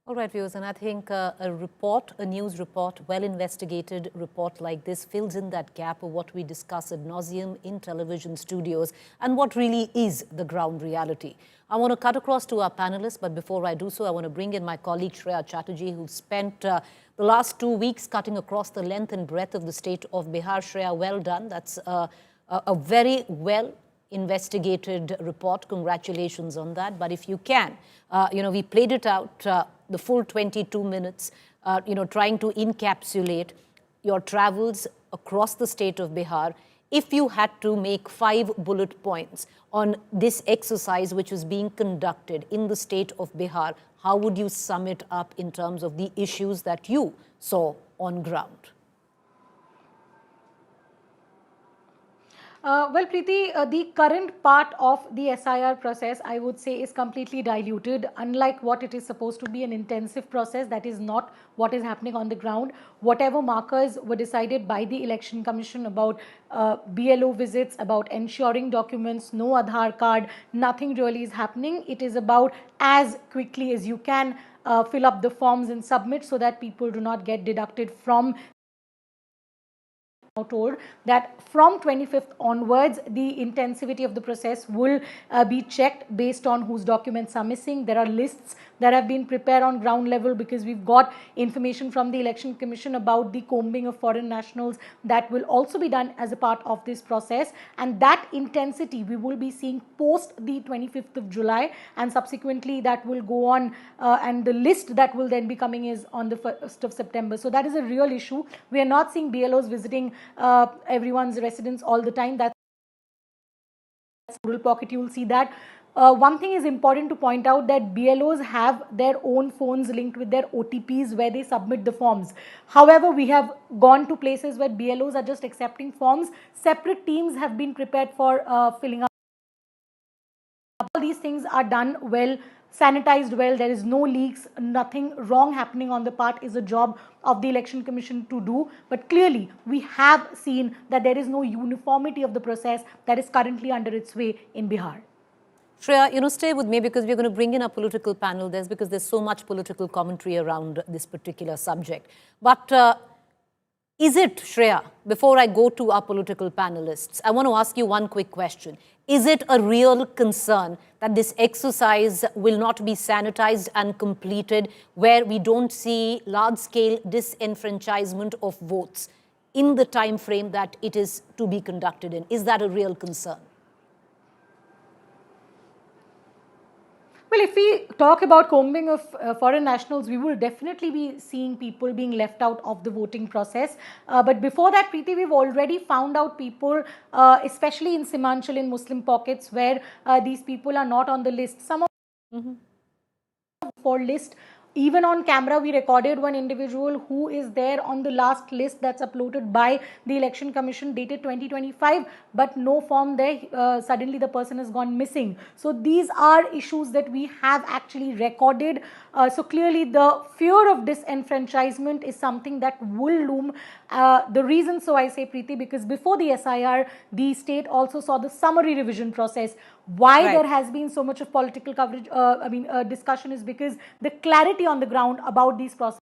All right, viewers, and I think a news report, well-investigated report like this fills in that gap of what we discuss ad nauseum in television studios and what really is the ground reality. I want to cut across to our panelists, but before I do so, I want to bring in my colleague Shreya Chatterjee, who spent the last 2 weeks cutting across the length and breadth of the state of Bihar. Shreya, well done. That's a very well investigated report. Congratulations on that. But if you can, we played it out the full 22 minutes, trying to encapsulate your travels across the state of Bihar. If you had to make 5 bullet points on this exercise which is being conducted in the state of Bihar, how would you sum it up in terms of the issues that you saw on ground? Well, Preeti, the current part of the SIR process, I would say, is completely diluted. Unlike what it is supposed to be an intensive process, that is not what is happening on the ground. Whatever markers were decided by the Election Commission about BLO visits, about ensuring documents, no Aadhaar card, nothing really is happening. It is about as quickly as you can fill up the forms and submit so that people do not get deducted from. Told that from 25th onwards, the intensivity of the process will be checked based on whose documents are missing. There are lists that have been prepared on ground level because we've got information from the Election Commission about the combing of foreign nationals that will also be done as a part of this process. And that intensity we will be seeing post the 25th of July, and subsequently that will go on and the list that will then be coming is on the 1st of September. So that is a real issue. We are not seeing BLOs visiting everyone's residence all the time. That's rural pocket, you will see that. One thing is important to point out that BLOs have their own phones linked with their OTPs where they submit the forms. However, we have gone to places where BLOs are just accepting forms. Separate teams have been prepared for filling up. All these things are done well, sanitized well, there is no leaks, nothing wrong happening on the part is a job of the Election Commission to do. But clearly, we have seen that there is no uniformity of the process that is currently under its way in Bihar. Shreya, stay with me because we're going to bring in a political panel because there's so much political commentary around this particular subject. But is it, Shreya, before I go to our political panelists, I want to ask you one quick question. Is it a real concern that this exercise will not be sanitized and completed, where we don't see large-scale disenfranchisement of votes in the time frame that it is to be conducted in? Is that a real concern? Well, if we talk about combing of foreign nationals, we will definitely be seeing people being left out of the voting process. But before that, Preeti, we've already found out people, especially in Simanshal, in Muslim pockets, where these people are not on the list. Some of for list. Even on camera, we recorded one individual who is there on the last list that's uploaded by the Election Commission dated 2025, but no form there. Suddenly the person has gone missing. So these are issues that we have actually recorded. So clearly the fear of disenfranchisement is something that will loom. The reason so I say, Preeti, because before the SIR, the state also saw the summary revision process. Why there has been so much of political coverage, discussion is because the clarity on the ground about these processes